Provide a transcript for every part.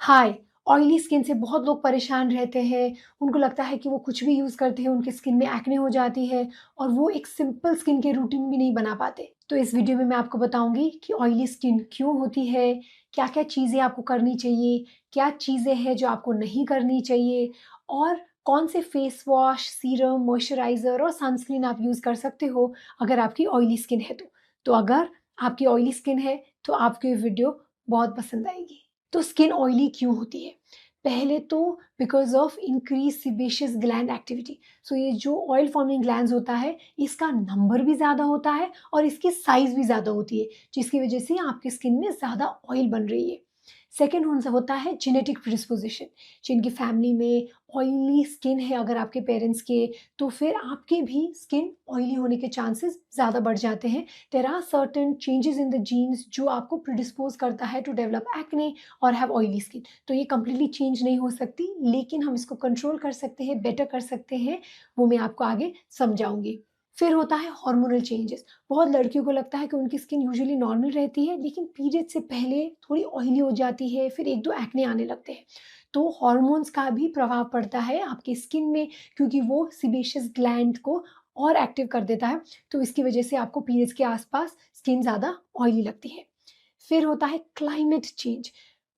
हाय। Oily skin से बहुत लोग परेशान रहते हैं। उनको लगता है कि वो कुछ भी यूज़ करते हैं उनकी स्किन में एक्ने हो जाती है और वो एक सिंपल स्किन के रूटीन भी नहीं बना पाते। तो इस वीडियो में मैं आपको बताऊंगी कि ऑयली स्किन क्यों होती है, क्या क्या चीज़ें आपको करनी चाहिए, क्या चीज़ें हैं जो आपको नहीं करनी चाहिए और कौन से फेस वॉश, सीरम, मॉइस्चराइज़र और सनस्क्रीन आप यूज़ कर सकते हो अगर आपकी ऑयली स्किन है तो अगर आपकी ऑयली स्किन है तो आपको ये वीडियो बहुत पसंद आएगी। तो स्किन ऑयली क्यों होती है? पहले तो because of increase sebaceous gland activity. So ये जो ऑयल फॉर्मिंग ग्लैंड्स होता है, इसका नंबर भी ज़्यादा होता है और इसकी साइज़ भी ज़्यादा होती है, जिसकी वजह से आपकी स्किन में ज़्यादा ऑयल बन रही है। सेकंड होता है जेनेटिक प्रिडिस्पोज़िशन। जिनकी फैमिली में ऑयली स्किन है अगर आपके पेरेंट्स के, तो फिर आपके भी स्किन ऑयली होने के चांसेस ज़्यादा बढ़ जाते हैं। There are certain changes in the genes जो आपको प्रिडिस्पोज़ करता है टू डेवलप एक्ने और हैव ऑयली स्किन। तो ये कंप्लीटली चेंज नहीं हो सकती, लेकिन हम इसको कंट्रोल कर सकते हैं, बेटर कर सकते हैं, वो मैं आपको आगे समझाऊँगी। फिर होता है हार्मोनल चेंजेस। बहुत लड़कियों को लगता है कि उनकी स्किन यूजुअली नॉर्मल रहती है, लेकिन पीरियड से पहले थोड़ी ऑयली हो जाती है, फिर 1-2 एक्ने आने लगते हैं। तो हार्मोन्स का भी प्रभाव पड़ता है आपकी स्किन में, क्योंकि वो सीबेशियस ग्लैंड को और एक्टिव कर देता है, तो इसकी वजह से आपको पीरियड्स के आसपास स्किन ज़्यादा ऑयली लगती है। फिर होता है क्लाइमेट चेंज।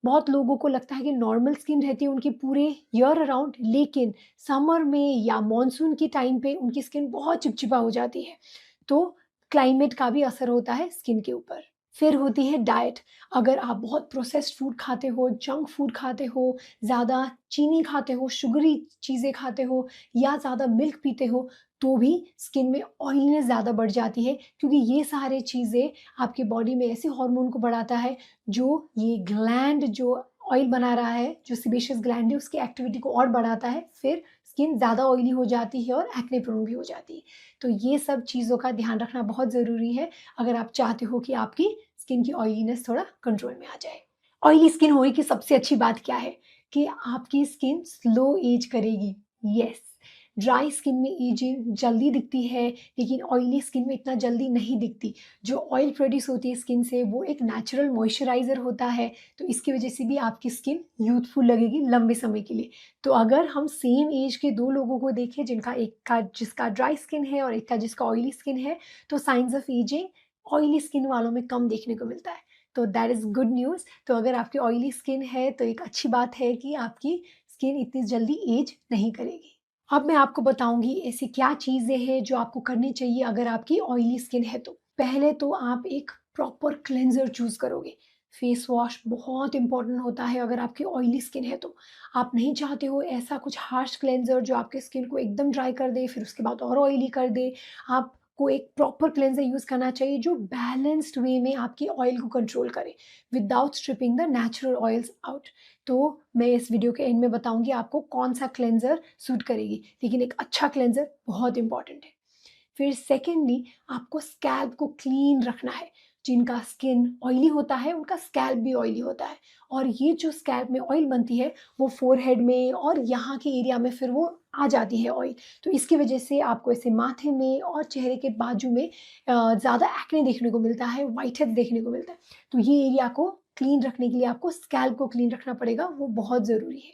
बहुत लोगों को लगता है कि नॉर्मल स्किन रहती है उनकी पूरे ईयर अराउंड, लेकिन समर में या मॉनसून के टाइम पे उनकी स्किन बहुत चिपचिपा हो जाती है। तो क्लाइमेट का भी असर होता है स्किन के ऊपर। फिर होती है डाइट। अगर आप बहुत प्रोसेस्ड फूड खाते हो, जंक फूड खाते हो, ज़्यादा चीनी खाते हो, शुगरी चीज़ें खाते हो या ज़्यादा मिल्क पीते हो, तो भी स्किन में ऑयलीनेस ज़्यादा बढ़ जाती है, क्योंकि ये सारे चीज़ें आपकी बॉडी में ऐसे हार्मोन को बढ़ाता है जो ये ग्लैंड जो ऑयल बना रहा है, जो सेबेशियस ग्लैंड है, उसकी एक्टिविटी को और बढ़ाता है। फिर स्किन ज़्यादा ऑयली हो जाती है और एक्ने प्रोन भी हो जाती है। तो ये सब चीज़ों का ध्यान रखना बहुत ज़रूरी है अगर आप चाहते हो कि आपकी स्किन की ऑयलीनेस थोड़ा कंट्रोल में आ जाए। ऑयली स्किन होने की सबसे अच्छी बात क्या है कि आपकी स्किन स्लो एज करेगी। यस, ड्राई स्किन में एजिंग जल्दी दिखती है, लेकिन ऑयली स्किन में इतना जल्दी नहीं दिखती। जो ऑयल प्रोड्यूस होती है स्किन से वो एक नेचुरल मॉइस्चराइज़र होता है, तो इसकी वजह से भी आपकी स्किन यूथफुल लगेगी लंबे समय के लिए। तो अगर हम सेम एज के 2 लोगों को देखें, जिसका ड्राई स्किन है और एक का जिसका ऑयली स्किन है, तो signs of ageing oily skin वालों में कम देखने को मिलता है। तो दैट इज़ गुड न्यूज़। तो अगर आपकी ऑयली स्किन है तो एक अच्छी बात है कि आपकी स्किन इतनी जल्दी एज नहीं करेगी। अब मैं आपको बताऊँगी ऐसी क्या चीज़ें हैं जो आपको करनी चाहिए अगर आपकी ऑयली स्किन है तो। पहले तो आप एक प्रॉपर क्लेंज़र चूज़ करोगे। फेस वॉश बहुत इम्पोर्टेंट होता है अगर आपकी ऑयली स्किन है तो। आप नहीं चाहते हो ऐसा कुछ हार्श क्लेंज़र जो आपकी स्किन को एकदम ड्राई कर दे, फिर उसके बाद और ऑयली कर दे। आपको एक प्रॉपर क्लेंज़र यूज़ करना चाहिए जो बैलेंस्ड वे में आपकी ऑयल को कंट्रोल करे, without stripping the natural oils out. तो मैं इस वीडियो के एंड में बताऊँगी आपको कौन-सा क्लेंज़र सूट करेगी, लेकिन एक अच्छा क्लेंज़र बहुत इम्पोर्टेंट है। फिर सेकेंडली आपको स्कैल्प को क्लीन रखना है। जिनका स्किन ऑयली होता है, उनका स्कैल्प भी ऑयली होता है और ये जो स्कैल्प में ऑयल बनती है, वो फ़ोरहेड में और यहाँ के एरिया में फिर वो आ जाती है ऑयल। तो इसकी वजह से आपको ऐसे माथे में और चेहरे के बाजू में ज़्यादा एक्ने देखने को मिलता है, व्हाइट हेड्स देखने को मिलता है। तो ये एरिया को क्लीन रखने के लिए आपको स्कैल्प को क्लीन रखना पड़ेगा, वो बहुत ज़रूरी है।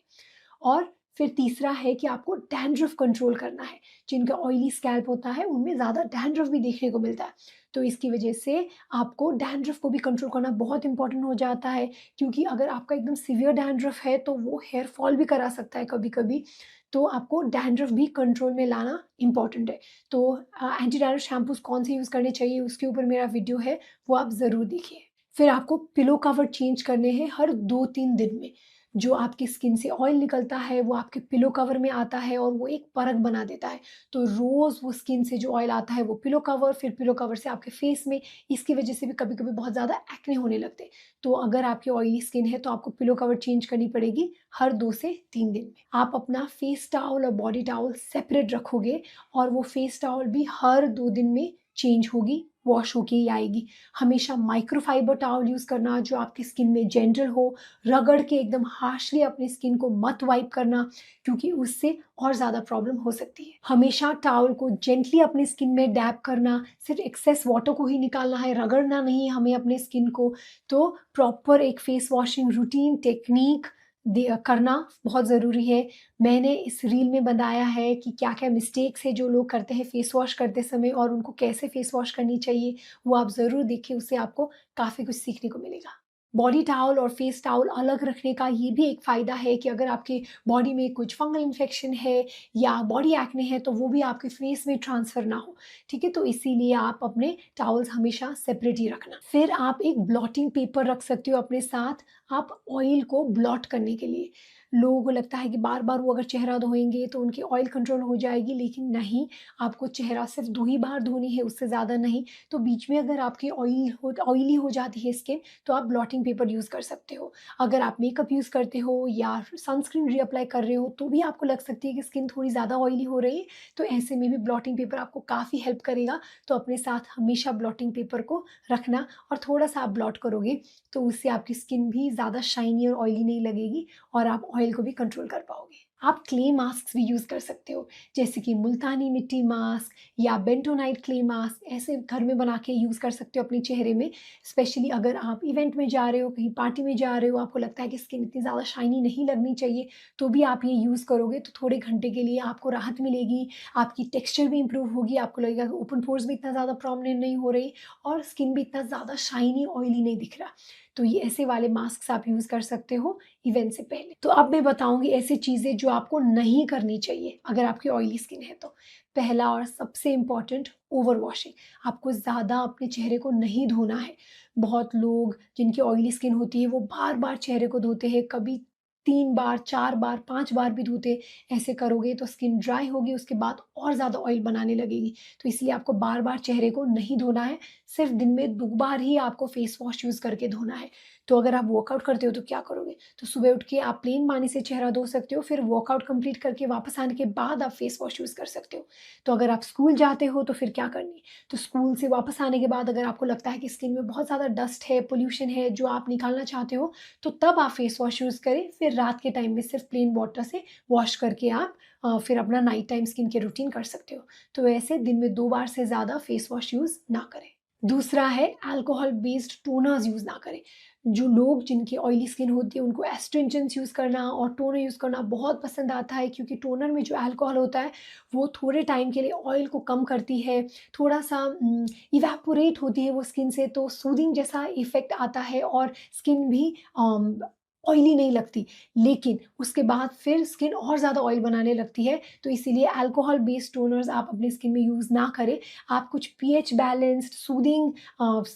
और फिर तीसरा है कि आपको डैंड्रफ कंट्रोल करना है। जिनका ऑयली स्कैल्प होता है, उनमें ज़्यादा डैंड्रफ भी देखने को मिलता है। तो इसकी वजह से आपको डैंड्रफ को भी कंट्रोल करना बहुत इम्पोर्टेंट हो जाता है, क्योंकि अगर आपका एकदम सीवियर डैंड्रफ है, तो वो हेयर फॉल भी करा सकता है कभी-कभी। तो आपको डैंड्रफ भी कंट्रोल में लाना इम्पोर्टेंट है। तो एंटी डैंड्रफ शैम्पूज़ कौन से यूज़ करने चाहिए, उसके ऊपर मेरा वीडियो है, वो आप ज़रूर देखिए। फिर आपको पिलो कवर चेंज करने हैं हर 2-3 दिन में। जो आपकी स्किन से ऑयल निकलता है वो आपके पिलो कवर में आता है और वो एक परत बना देता है। तो रोज़ वो स्किन से जो ऑयल आता है वो पिलो कवर, फिर पिलो कवर से आपके फेस में, इसकी वजह से भी कभी-कभी बहुत ज़्यादा एक्ने होने लगते हैं। तो अगर आपकी ऑयली स्किन है तो आपको पिलो कवर चेंज करनी पड़ेगी हर 2 से 3 दिन में। आप अपना फेस टॉवल और बॉडी टॉवल सेपरेट रखोगे और वो फेस टॉवल भी हर 2 दिन में चेंज होगी, वॉश होके ही आएगी। हमेशा माइक्रोफाइबर टॉवल यूज़ करना जो आपकी स्किन में जेंटल हो, रगड़ के एकदम हार्शली अपनी स्किन को मत वाइप करना, क्योंकि उससे और ज़्यादा प्रॉब्लम हो सकती है। हमेशा टॉवल को जेंटली अपनी स्किन में डैब करना, सिर्फ एक्सेस वाटर को ही निकालना है, रगड़ना नहीं है हमें अपने स्किन को। तो प्रॉपर एक फेस वॉशिंग रूटीन टेक्नीक करना बहुत ज़रूरी है। मैंने इस रील में बताया है कि क्या-क्या मिस्टेक्स हैं जो लोग करते हैं फेस वॉश करते समय और उनको कैसे फेस वॉश करनी चाहिए, वो आप ज़रूर देखिए, उससे आपको काफ़ी कुछ सीखने को मिलेगा। बॉडी टॉवल और फेस टॉवल अलग रखने का ये भी एक फ़ायदा है कि अगर आपकी बॉडी में कुछ फंगल इन्फेक्शन है या बॉडी एक्ने है, तो वो भी आपके फेस में ट्रांसफ़र ना हो, ठीक है? तो इसीलिए आप अपने टॉवल्स हमेशा सेपरेट ही रखना। फिर आप एक ब्लॉटिंग पेपर रख सकते हो अपने साथ, आप ऑयल को ब्लॉट करने के लिए। लोगों को लगता है कि बार-बार वो अगर चेहरा धोएँगे तो उनकी ऑयल कंट्रोल हो जाएगी, लेकिन नहीं, आपको चेहरा सिर्फ़ 2 ही बार धोनी है, उससे ज़्यादा नहीं। तो बीच में अगर आपकी ऑयली हो जाती है स्किन, तो आप ब्लॉटिंग पेपर यूज़ कर सकते हो। अगर आप मेकअप यूज़ करते हो या सनस्क्रीन रीअप्लाई कर रहे हो, तो भी आपको लग सकती है कि स्किन थोड़ी ज़्यादा ऑयली हो रही है, तो ऐसे में भी ब्लॉटिंग पेपर आपको काफ़ी हेल्प करेगा। तो अपने साथ हमेशा ब्लॉटिंग पेपर को रखना, और थोड़ा-सा आप ब्लॉट करोगे, तो उससे आपकी स्किन भी ज़्यादा शाइनी और ऑयली नहीं लगेगी और आप ऑयल को भी कंट्रोल कर पाओगे। आप क्ले मास्क्स भी यूज़ कर सकते हो, जैसे कि मुल्तानी मिट्टी मास्क या बेंटोनाइट क्ले मास्क, ऐसे घर में बना के यूज़ कर सकते हो अपने चेहरे में। स्पेशली अगर आप इवेंट में जा रहे हो, कहीं पार्टी में जा रहे हो, आपको लगता है कि स्किन इतनी ज़्यादा शाइनी नहीं लगनी चाहिए, तो भी आप ये यूज़ करोगे तो थोड़े घंटे के लिए आपको राहत मिलेगी, आपकी टेक्सचर भी इम्प्रूव होगी, आपको लगेगा कि ओपन पोर्स भी इतना ज़्यादा प्रोमिनेंट नहीं हो रही और स्किन भी इतना ज़्यादा शाइनी, ऑयली नहीं दिख रहा। तो ये ऐसे वाले मास्क्स आप यूज़ कर सकते हो इवेंट से पहले। तो अब मैं बताऊँगी ऐसी चीज़ें जो आपको नहीं करनी चाहिए अगर आपकी ऑयली स्किन है तो। पहला और सबसे इम्पोर्टेंट, ओवर वॉशिंग। आपको ज़्यादा अपने चेहरे को नहीं धोना है। बहुत लोग जिनकी ऑयली स्किन होती है वो बार-बार चेहरे को धोते हैं, कभी 3 बार, 4 बार, 5 बार भी धोते हैं। ऐसे करोगे तो स्किन ड्राई होगी, उसके बाद और ज़्यादा ऑयल बनाने लगेगी। तो इसलिए आपको बार-बार चेहरे को नहीं धोना है, सिर्फ़ दिन में 2 बार ही आपको फेस वॉश यूज़ करके धोना है। तो अगर आप वर्कआउट करते हो तो क्या करोगे? तो सुबह उठ के आप प्लेन पानी से चेहरा धो सकते हो, फिर वर्कआउट कंप्लीट करके वापस आने के बाद आप फेस वॉश यूज़ कर सकते हो। तो अगर आप स्कूल जाते हो तो फिर क्या करनी? तो स्कूल से वापस आने के बाद अगर आपको लगता है कि स्किन में बहुत ज़्यादा डस्ट है, पॉल्यूशन है जो आप निकालना चाहते हो, तो तब आप फेस वॉश यूज़ करें। फिर रात के टाइम में सिर्फ प्लेन वाटर से वॉश करके आप फिर अपना night time skin care routine कर सकते हो। तो ऐसे दिन में 2 बार से ज़्यादा फेस वॉश यूज़ ना करें। दूसरा है, अल्कोहल बेस्ड टोनर्स यूज़ ना करें। जो लोग जिनकी ऑयली स्किन होती है उनको एस्ट्रिंजेंट्स यूज़ करना और टोनर यूज़ करना बहुत पसंद आता है, क्योंकि टोनर में जो अल्कोहल होता है वो थोड़े टाइम के लिए ऑयल को कम करती है, थोड़ा-सा इवैपोरेट होती है वो स्किन से, तो सूदिंग जैसा इफ़ेक्ट आता है और स्किन भी ऑयली नहीं लगती। लेकिन उसके बाद फिर स्किन और ज़्यादा ऑयल बनाने लगती है, तो इसीलिए अल्कोहल बेस्ड टोनर्स आप अपनी स्किन में यूज़ ना करें। आप कुछ पीएच बैलेंस्ड सूदिंग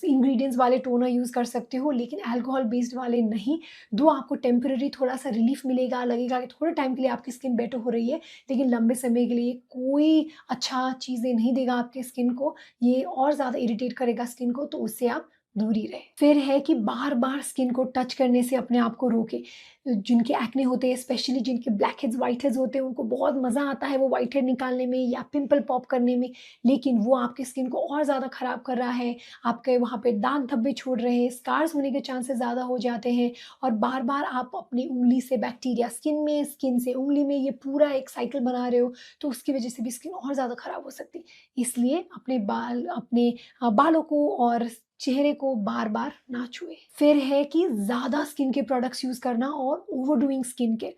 इंग्रीडिएंट्स वाले टोनर यूज़ कर सकते हो, लेकिन अल्कोहल बेस्ड वाले नहीं। दो आपको टेम्परेरी थोड़ा-सा रिलीफ मिलेगा, लगेगा कि थोड़े टाइम के लिए आपकी स्किन बेटर हो रही है, लेकिन लंबे समय के लिए कोई अच्छा चीज़ें नहीं देगा आपकी स्किन को। ये और ज़्यादा इरिटेट करेगा स्किन को, तो उससे आप दूर ही रहें। फिर है कि बार-बार स्किन को टच करने से अपने आप को रोकें। जिनके एक्ने होते हैं, स्पेशली जिनके ब्लैक हेड्स, व्हाइट हेड्स होते हैं, उनको बहुत मज़ा आता है वो व्हाइट हेड निकालने में या पिंपल पॉप करने में, लेकिन वो आपकी स्किन को और ज़्यादा ख़राब कर रहा है। आपके वहाँ पे दाग धब्बे छोड़ रहे हैं, स्कार्स होने के चांसेस ज़्यादा हो जाते हैं और बार-बार आप अपनी उँगली से बैक्टीरिया स्किन में, स्किन से उँगली में, ये पूरा एक साइकिल बना रहे हो, तो उसकी वज़ह से भी स्किन और ज़्यादा ख़राब हो सकती है। इसलिए अपने बालों को और चेहरे को बार-बार ना छुएँ। फिर है कि ज़्यादा स्किन के प्रोडक्ट्स यूज़ करना और ओवरडूइंग स्किन केयर।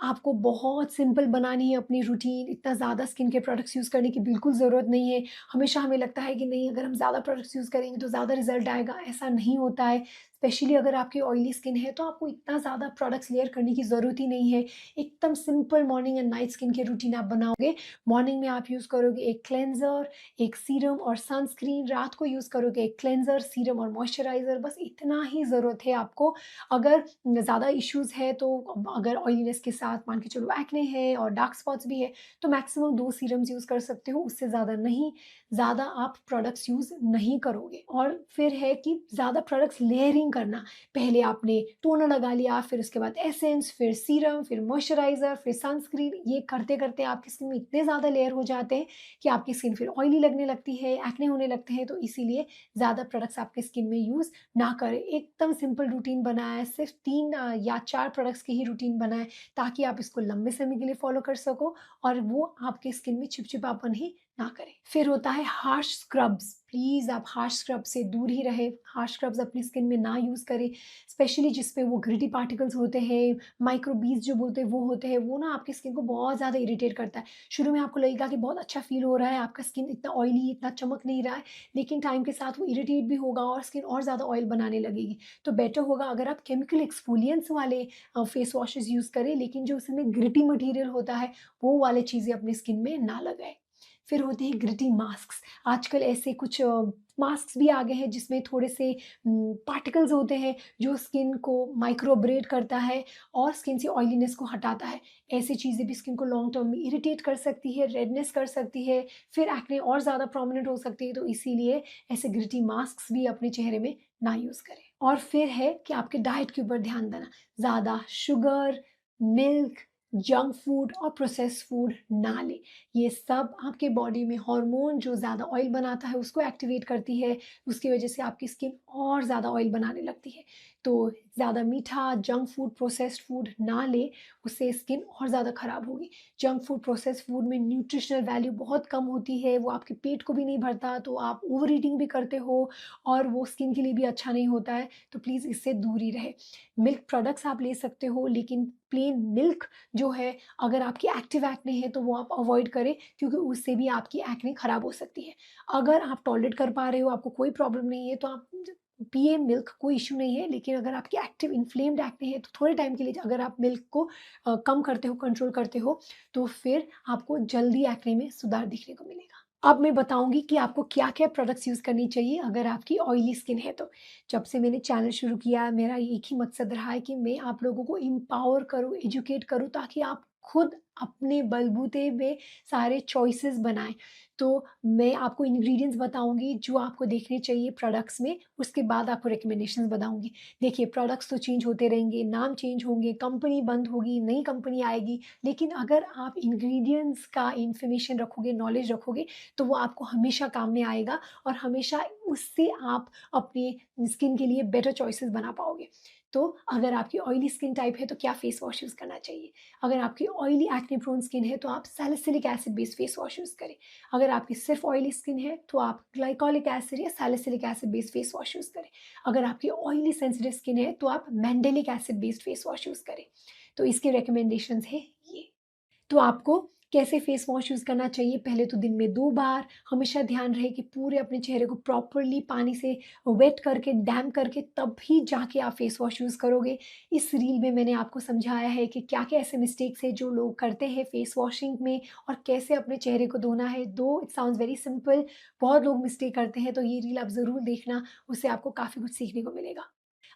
आपको बहुत सिंपल बनानी है अपनी रूटीन, इतना ज़्यादा स्किन के प्रोडक्ट्स यूज़ करने की बिल्कुल ज़रूरत नहीं है। हमेशा हमें लगता है कि नहीं, अगर हम ज़्यादा प्रोडक्ट्स यूज़ करेंगे तो ज़्यादा रिज़ल्ट आएगा, ऐसा नहीं होता है। स्पेशली अगर आपकी ऑयली स्किन है तो आपको इतना ज़्यादा प्रोडक्ट्स लेयर करने की ज़रूरत ही नहीं है। एकदम simple morning and night skin care routine आप बनाओगे। मॉर्निंग में आप यूज़ करोगे एक क्लेंज़र, एक सीरम और सनस्क्रीन, रात को यूज़ करोगे एक क्लेंज़र, सीरम और मॉइस्चराइज़र, बस इतना ही ज़रूरत है आपको। अगर ज़्यादा इश्यूज़ है तो अगर ऑयलीनेस के साथ मान के चलो एक्ने है और डार्क स्पॉट्स भी है, तो मैक्सिमम 2 सीरम्स यूज़ कर सकते हो, उससे ज़्यादा नहीं। ज़्यादा आप प्रोडक्ट्स यूज़ नहीं करोगे। और फिर है कि ज़्यादा प्रोडक्ट्स लेयरिंग करना। पहले आपने टोनर लगा लिया, फिर उसके बाद एसेंस, फिर सीरम, फिर मॉइस्चराइज़र, फिर सनस्क्रीन, ये करते-करते आपकी स्किन में इतने ज़्यादा लेयर हो जाते हैं कि आपकी स्किन फिर ऑयली लगने लगती है, एक्ने होने लगते हैं, तो इसीलिए ज़्यादा प्रोडक्ट्स आपकी स्किन में यूज़ ना करें। एकदम सिंपल रूटीन बनाएँ, सिर्फ़ 3 या 4 प्रोडक्ट्स की ही रूटीन बनाएँ, ताकि आप इसको लंबे समय के लिए फ़ॉलो कर सको और वो आपकी स्किन में चिपचिपापन ही ना करें। फिर होता है हार्श स्क्रब्स। प्लीज़ आप हार्श स्क्रब से दूर ही रहें। हार्श स्क्रब्स अपनी स्किन में ना यूज़ करें, स्पेशली जिस पे वो ग्रिटी पार्टिकल्स होते हैं, माइक्रोबीज जो बोलते हैं वो होते हैं, वो ना आपकी स्किन को बहुत ज़्यादा इरिटेट करता है। शुरू में आपको लगेगा कि बहुत अच्छा फ़ील हो रहा है, आपका स्किन इतना ऑयली, इतना चमक नहीं रहा है, लेकिन टाइम के साथ वो इरिटेट भी होगा और स्किन और ज़्यादा ऑयल बनाने लगेगी। तो बेटर होगा अगर आप केमिकल एक्सफोलिएंट्स वाले फेस वॉशेज़ यूज़ करें, लेकिन जो उसमें ग्रिटी मटीरियल होता है, वो वाली चीज़ें अपनी स्किन में ना लगाएँ। फिर होते हैं ग्रिटी मास्क्स। आजकल ऐसे कुछ मास्क्स भी आ गए हैं जिसमें थोड़े से पार्टिकल्स होते हैं जो स्किन को माइक्रोब्रेड करता है और स्किन से ऑयलीनेस को हटाता है। ऐसी चीज़ें भी स्किन को लॉन्ग टर्म में इरिटेट कर सकती है, रेडनेस कर सकती है, फिर एक्ने और ज़्यादा प्रोमिनेंट हो सकती है, तो इसीलिए ऐसे ग्रिटी मास्क्स भी अपने चेहरे में ना यूज़ करें। और फिर है कि आपके डाइट के ऊपर ध्यान देना। ज़्यादा शुगर, मिल्क, जंक फूड और प्रोसेस्ड फूड ना लें। ये सब आपके बॉडी में हार्मोन जो ज़्यादा ऑयल बनाता है उसको एक्टिवेट करती है, उसकी वजह से आपकी स्किन और ज़्यादा ऑयल बनाने लगती है। तो ज़्यादा मीठा, जंक फूड, प्रोसेस्ड फूड ना लें, उससे स्किन और ज़्यादा ख़राब होगी। जंक फूड, प्रोसेस्ड फूड में न्यूट्रिशनल वैल्यू बहुत कम होती है, वो आपके पेट को भी नहीं भरता, तो आप ओवर ईटिंग भी करते हो और वो स्किन के लिए भी अच्छा नहीं होता है, तो प्लीज़ इससे दूर ही रहें। मिल्क प्रोडक्ट्स आप ले सकते हो, लेकिन प्लेन मिल्क जो है, अगर आपकी एक्टिव एक्ने है तो वो आप अवॉइड करें, क्योंकि उससे भी आपकी एक्ने ख़राब हो सकती है। अगर आप टॉलरेट कर पा रहे हो, आपको कोई प्रॉब्लम नहीं है, तो आप पिए मिल्क, कोई इश्यू नहीं है। लेकिन अगर आपकी एक्टिव इन्फ्लेम्ड एक्ने है, तो थोड़े टाइम के लिए अगर आप मिल्क को कम करते हो, कंट्रोल करते हो, तो फिर आपको जल्दी एक्ने में सुधार दिखने को मिलेगा। अब मैं बताऊँगी कि आपको क्या-क्या प्रोडक्ट्स यूज़ करनी चाहिए अगर आपकी ऑयली स्किन है तो। जब से मैंने चैनल शुरू किया है, मेरा एक ही मकसद रहा है कि मैं आप लोगों को एम्पावर करूँ, एजुकेट करूँ, ताकि आप खुद अपने बलबूते पे सारे चॉइसेस बनाएँ। तो मैं आपको इंग्रीडिएंट्स बताऊँगी जो आपको देखने चाहिए प्रोडक्ट्स में, उसके बाद आपको रिकमेंडेशंस बताऊँगी। देखिए, प्रोडक्ट्स तो चेंज होते रहेंगे, नाम चेंज होंगे, कंपनी बंद होगी, नई कंपनी आएगी, लेकिन अगर आप इंग्रीडिएंट्स का इन्फॉर्मेशन रखोगे, नॉलेज रखोगे, तो वो आपको हमेशा काम में आएगा और हमेशा उससे आप अपनी स्किन के लिए बेटर चॉइसेस बना पाओगे। तो अगर आपकी ऑयली स्किन टाइप है तो क्या फेस वॉश यूज़ करना चाहिए? अगर आपकी ऑयली एक्ने प्रोन स्किन है तो आप salicylic acid based face wash use करें। अगर आपकी सिर्फ ऑयली स्किन है तो आप ग्लाइकोलिक एसिड या salicylic acid based face wash use करें। अगर आपकी ऑयली सेंसिटिव स्किन है तो आप mandelic acid based face wash use करें। तो इसके रिकमेंडेशंस है ये। तो आपको कैसे फेस वॉश यूज़ करना चाहिए? पहले तो दिन में 2 बार, हमेशा ध्यान रहे कि पूरे अपने चेहरे को प्रॉपर्ली पानी से वेट करके, डैम्प करके, तब ही जाके आप फेस वॉश यूज़ करोगे। इस रील में मैंने आपको समझाया है कि क्या-क्या ऐसे मिस्टेक्स हैं जो लोग करते हैं फेस वॉशिंग में और कैसे अपने चेहरे को धोना है। दो इट साउंड्स वेरी सिंपल, बहुत लोग मिस्टेक करते हैं, तो ये रील आप ज़रूर देखना, उससे आपको काफ़ी कुछ सीखने को मिलेगा।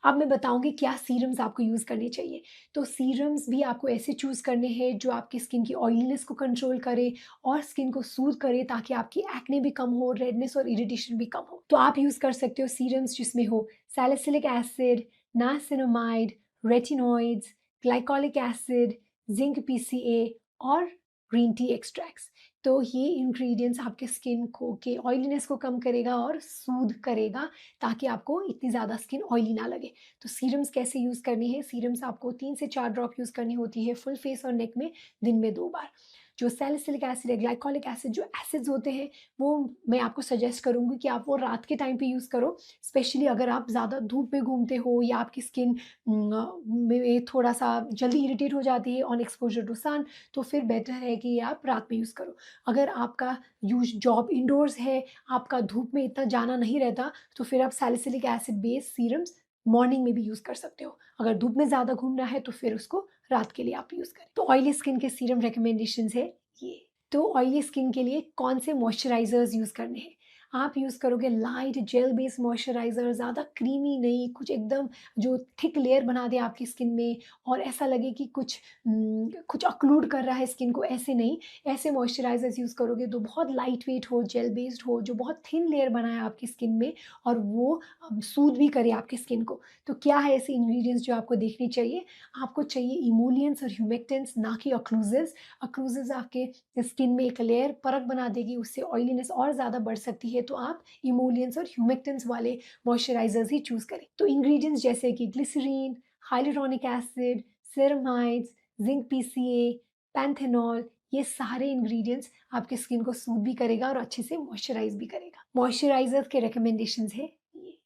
अब मैं बताऊँगी क्या सीरम्स आपको यूज़ करने चाहिए। तो सीरम्स भी आपको ऐसे चूज़ करने हैं जो आपकी स्किन की ऑयलीनेस को कंट्रोल करे और स्किन को सूद करे, ताकि आपकी एक्ने भी कम हो, रेडनेस और इरिटेशन भी कम हो। तो आप यूज़ कर सकते हो सीरम्स जिसमें हो salicylic acid, niacinamide, retinoids, glycolic acid, zinc PCA और ग्रीन टी एक्सट्रैक्ट्स। तो ये इंग्रीडिएंट्स आपके स्किन को के ऑयलीनेस को कम करेगा और सूद करेगा, ताकि आपको इतनी ज़्यादा स्किन ऑयली ना लगे। तो सीरम्स कैसे यूज़ करनी है? सीरम्स आपको 3 से 4 ड्रॉप यूज़ करनी होती है फुल फेस और नेक में, दिन में 2 बार। जो सैलिसिलिक एसिड है, ग्लाइकोलिक एसिड, जो एसिड्स होते हैं, वो मैं आपको सजेस्ट करूँगी कि आप वो रात के टाइम पे यूज़ करो। स्पेशली अगर आप ज़्यादा धूप में घूमते हो या आपकी स्किन में थोड़ा-सा जल्दी इरिटेट हो जाती है ऑन एक्सपोज़र टू सन, तो फिर बेटर है कि आप रात में यूज़ करो। अगर आपका जॉब इंडोर्स है, आपका धूप में इतना जाना नहीं रहता, तो फिर आप salicylic acid based serums morning में भी यूज़ कर सकते हो। अगर धूप में ज़्यादा घूमना है तो फिर उसको रात के लिए आप यूज़ करें। तो ऑयली स्किन के सीरम रिकमेंडेशंस है ये। तो ऑयली स्किन के लिए कौन से मॉइस्चराइज़र्स यूज़ करने हैं? आप यूज़ करोगे लाइट जेल बेस्ड मॉइस्चराइज़र, ज़्यादा क्रीमी नहीं, कुछ एकदम जो थिक लेयर बना दे आपकी स्किन में और ऐसा लगे कि कुछ ऑक्लूड कर रहा है स्किन को, ऐसे नहीं। ऐसे मॉइस्चराइज़र्स यूज़ करोगे तो बहुत लाइट वेट हो, जेल बेस्ड हो, जो बहुत थिन लेयर बनाए आपकी स्किन में और वो सूद भी करे आपकी स्किन को। तो क्या है ऐसे इंग्रीडिएंट्स जो आपको देखने चाहिए? आपको चाहिए इमोलियंस और ह्यूमेक्टेंट्स, ना कि ऑक्लूसिव्स। ऑक्लूसिव्स आपके स्किन में एक लेयर परत बना देगी, उससे ऑयलीनेस और ज़्यादा बढ़ सकती है, तो आप इमोलियंस और ह्यूमेक्टेंट्स वाले मॉइस्चराइज़र्स ही चूज़ करें। तो इंग्रीडिएंट्स जैसे कि glycerin, hyaluronic acid, ceramides, zinc PCA, panthenol, ये सारे इंग्रेडिएंट्स आपके स्किन को सूट भी करेगा और अच्छे से मॉइस्चराइज भी करेगा। मॉइस्चराइजर के रिकमेंडेशंस है ये।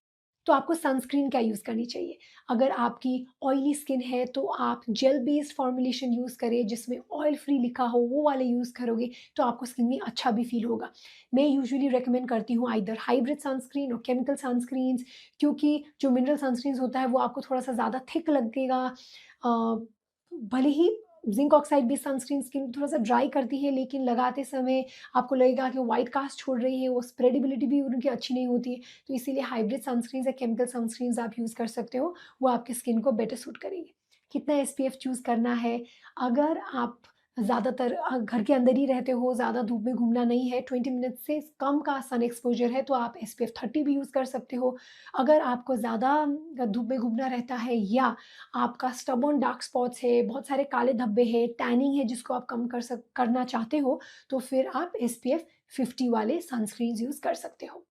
तो आपको सनस्क्रीन क्या यूज़ करनी चाहिए? अगर आपकी ऑयली स्किन है तो आप जेल बेस्ड फॉर्मुलेशन यूज़ करें जिसमें ऑयल फ्री लिखा हो, वो वाले यूज़ करोगे तो आपको स्किन में अच्छा भी फील होगा। मैं यूजुअली रिकमेंड करती हूँ आइदर हाइब्रिड सनस्क्रीन और केमिकल सनस्क्रीन्स, क्योंकि जो मिनरल सनस्क्रीन्स होता है वो आपको थोड़ा-सा ज़्यादा थिक लगेगा। भले ही zinc oxide based sunscreen skin थोड़ा-सा ड्राई करती है, लेकिन लगाते समय आपको लगेगा कि वो व्हाइट कास्ट छोड़ रही है, वो स्प्रेडेबिलिटी भी उनकी अच्छी नहीं होती है। तो इसीलिए हाइब्रिड सनस्क्रीन्स या केमिकल सनस्क्रीन्स आप यूज़ कर सकते हो, वो आपकी स्किन को बेटर सूट करेंगे। कितना एसपीएफ चूज़ करना है? अगर आप ज़्यादातर घर के अंदर ही रहते हो, ज़्यादा धूप में घूमना नहीं है, 20 मिनट से कम का सन एक्सपोज़र है, तो आप एसपीएफ 30 भी यूज़ कर सकते हो। अगर आपको ज़्यादा धूप में घूमना रहता है या आपका स्टबर्न डार्क स्पॉट्स है, बहुत सारे काले धब्बे हैं, टैनिंग है जिसको आप कम करना चाहते हो, तो फिर आप एसपीएफ 50 वाले सनस्क्रीन्स यूज़ कर सकते हो।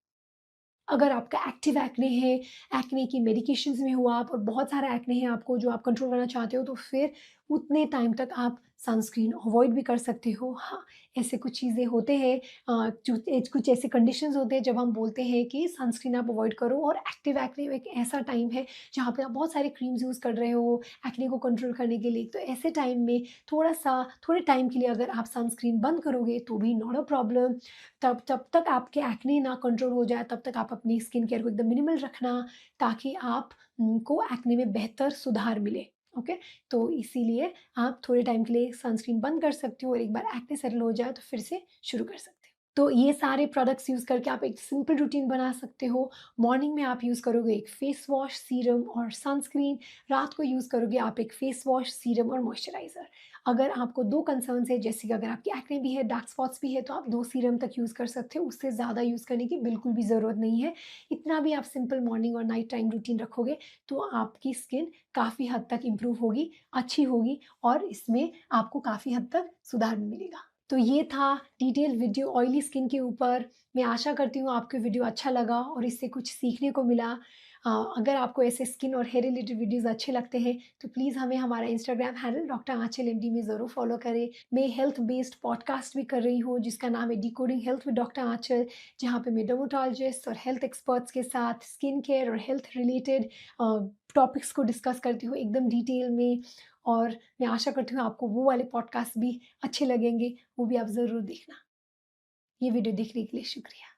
अगर आपका एक्टिव एक्ने है, एक्ने की मेडिकेशंस में हो आप और बहुत सारा एक्ने है आपको जो आप कंट्रोल करना चाहते हो, तो फिर उतने टाइम तक आप सनस्क्रीन अवॉइड भी कर सकते हो। हाँ, ऐसे कुछ चीज़ें होते हैं, कुछ ऐसे कंडीशंस होते हैं जब हम बोलते हैं कि सनस्क्रीन आप अवॉइड करो, और एक्टिव एक्ने एक ऐसा टाइम है जहाँ पे आप बहुत सारे क्रीम्स यूज़ कर रहे हो एक्ने को कंट्रोल करने के लिए। तो ऐसे टाइम में थोड़े टाइम के लिए अगर आप सनस्क्रीन बंद करोगे तो भी नॉट अ प्रॉब्लम। तब जब तक आपके एक्ने ना कंट्रोल हो जाए तब तक आप अपनी स्किन केयर को एकदम मिनिमल रखना, ताकि आप को एक्ने में बेहतर सुधार मिले। ओके, तो इसीलिए आप थोड़े टाइम के लिए सनस्क्रीन बंद कर सकते हो और एक बार एक्ने सेटल हो जाए तो फिर से शुरू कर सकते हो। तो ये सारे प्रोडक्ट्स यूज़ करके आप एक सिंपल रूटीन बना सकते हो। मॉर्निंग में आप यूज़ करोगे एक फेस वॉश, सीरम और सनस्क्रीन। रात को यूज़ करोगे आप एक फेस वॉश, सीरम और मॉइस्चराइज़र। अगर आपको 2 कंसर्न्स है, जैसे कि अगर आपकी एक्ने भी है, डार्क स्पॉट्स भी है, तो आप 2 सीरम तक यूज़ कर सकते हो, उससे ज़्यादा यूज़ करने की बिल्कुल भी ज़रूरत नहीं है। इतना भी आप सिंपल मॉर्निंग और नाइट टाइम रूटीन रखोगे तो आपकी स्किन काफ़ी हद तक इम्प्रूव होगी, अच्छी होगी और इसमें आपको काफ़ी हद तक सुधार भी मिलेगा। तो ये था डिटेल वीडियो ऑयली स्किन के ऊपर। मैं आशा करती हूँ आपको वीडियो अच्छा लगा और इससे कुछ सीखने को मिला। अगर आपको ऐसे स्किन और हेयर रिलेटेड वीडियोज़ अच्छे लगते हैं तो प्लीज़ हमें हमारा इंस्टाग्राम हैंडल डॉक्टर आंचल एमडी में ज़रूर फॉलो करें। मैं हेल्थ बेस्ड पॉडकास्ट भी कर रही हूँ जिसका नाम है डिकोडिंग हेल्थ विद डॉक्टर आंचल, जहाँ पे मैं डर्मेटोलॉजिस्ट और हेल्थ एक्सपर्ट्स के साथ स्किन केयर और हेल्थ रिलेटेड टॉपिक्स को डिस्कस करती हूँ एकदम डिटेल में। और मैं आशा करती हूँ आपको वो वाले पॉडकास्ट भी अच्छे लगेंगे, वो भी आप ज़रूर देखना। ये वीडियो देखने के लिए शुक्रिया।